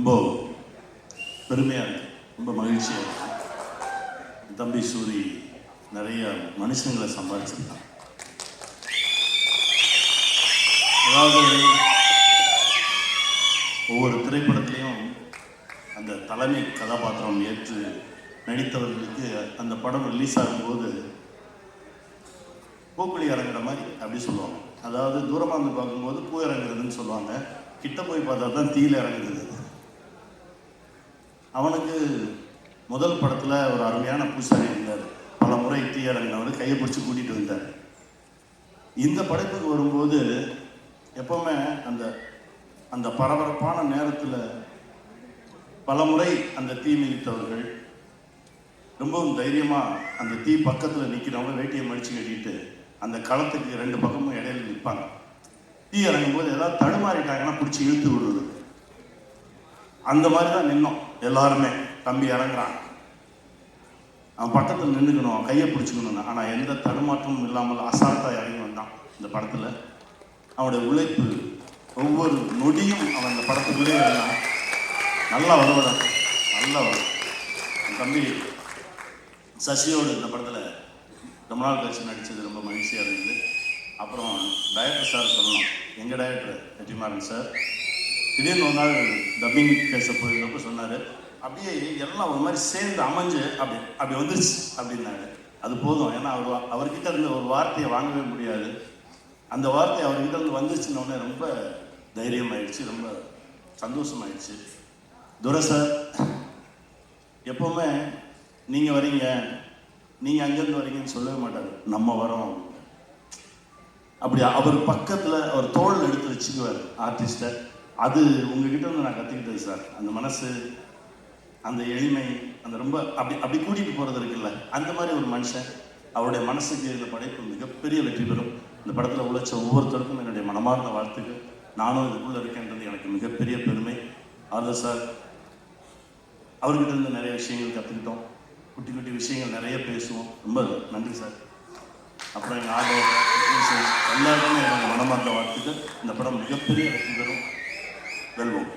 ரொம்ப பெருமையாக இருக்குது, ரொம்ப மகிழ்ச்சியாக இருக்குது. தம்பி சூரி நிறைய மனுஷங்களை சம்பாதிச்சிருக்கான். அதாவது ஒவ்வொரு திரைப்படத்திலையும் அந்த தலைமை கதாபாத்திரம் ஏற்று நடித்தவர்களுக்கு அந்த படம் ரிலீஸ் ஆகும்போது பூக்குழி இறங்குற மாதிரி அப்படி சொல்லுவாங்க. அதாவது தூரமாக இருந்து பார்க்கும்போது பூ இறங்குறதுன்னு சொல்லுவாங்க, கிட்ட போய் பார்த்தா தான் தீயில் இறங்குறது. அவனுக்கு முதல் படத்தில் ஒரு அருமையான பூசாரி இருந்தார், பல முறை தீ இறங்கினவர் கையை பிடிச்சி கூட்டிகிட்டு வந்தார். இந்த படைப்புக்கு வரும்போது எப்போவுமே அந்த அந்த பரபரப்பான நேரத்தில் பல முறை அந்த தீ மிதித்தவர்கள் ரொம்பவும் தைரியமாக அந்த தீ பக்கத்தில் நிற்கிறவங்க வேட்டியை மடித்து கட்டிட்டு அந்த களத்துக்கு ரெண்டு பக்கமும் இடையில நிற்பாங்க. தீ இறங்கும் போது ஏதாவது தடுமாறிட்டாங்கன்னா பிடிச்சி இழுத்து விடுறது. அந்த மாதிரி தான் நின்னோம் எல்லாருமே. தம்பி இறங்குறான், அவன் பக்கத்தில் நின்றுக்கணும், கையை பிடிச்சிக்கணும். ஆனால் எந்த தடுமாற்றமும் இல்லாமல் அசால்ட்டாக இறங்கி வந்தான். இந்த படத்தில் அவனுடைய உழைப்பு ஒவ்வொரு நொடியும் அவன் அந்த படத்துக்குள்ளே இருந்தான். நல்லா வருவதான், நல்லா வரும். தம்பி சசியோடு இந்த படத்தில் ரொம்ப நாள் கழிச்சு நடித்தது ரொம்ப மகிழ்ச்சியாக இருந்தது. அப்புறம் டைரக்டர் சார் சொல்லணும், எங்கள் டைரக்டர் வெற்றிமாறன் சார் திடீர்னு ஒரு நாள் டப்பிங் பேச போயிருந்தப்போ சொன்னார், அப்படியே எல்லாம் ஒரு மாதிரி சேர்ந்து அமைஞ்சு அப்படி வந்துருச்சு அப்படின்னாரு. அது போதும், ஏன்னா அவர்கிட்ட இருந்து ஒரு வார்த்தையை வாங்கவே முடியாது. அந்த வார்த்தை அவர்கிட்ட இருந்து வந்துருச்சுன்னொடனே ரொம்ப தைரியமாயிடுச்சு, ரொம்ப சந்தோஷமாயிடுச்சு. துரை சார் எப்போவுமே நீங்கள் வரீங்க, நீங்கள் அங்கேருந்து வரீங்கன்னு சொல்லவே மாட்டார், நம்ம வரோம் அப்படி. அவர் பக்கத்தில் அவர் தோள் எடுத்து வச்சுக்குவார் ஆர்டிஸ்ட்டை. அது உங்ககிட்ட இருந்து நான் கற்றுக்கிட்டது சார். அந்த மனசு, அந்த எளிமை, அந்த ரொம்ப அப்படி கூட்டிகிட்டு போகிறது இருக்குல்ல, அந்த மாதிரி ஒரு மனுஷன். அவருடைய மனசுக்கு இந்த படைப்பு மிகப்பெரிய வெற்றி பெறும். இந்த படத்தில் உழைச்ச ஒவ்வொருத்தருக்கும் என்னுடைய மனமார்ந்த வாழ்த்துக்கள். நானும் இதுக்குள்ளே இருக்கேன்றது எனக்கு மிகப்பெரிய பெருமை. ஆதர் சார் அவர்கிட்ட இருந்து நிறைய விஷயங்கள் கற்றுக்கிட்டோம், குட்டி குட்டி விஷயங்கள் நிறைய பேசுவோம். ரொம்ப நன்றி சார். அப்புறம் எங்கள் ஆர்டர் எல்லாருக்குமே என்னுடைய மனமார்ந்த வாழ்த்துக்கள். இந்த படம் மிகப்பெரிய வெற்றி பெறும், வெல்வோம்.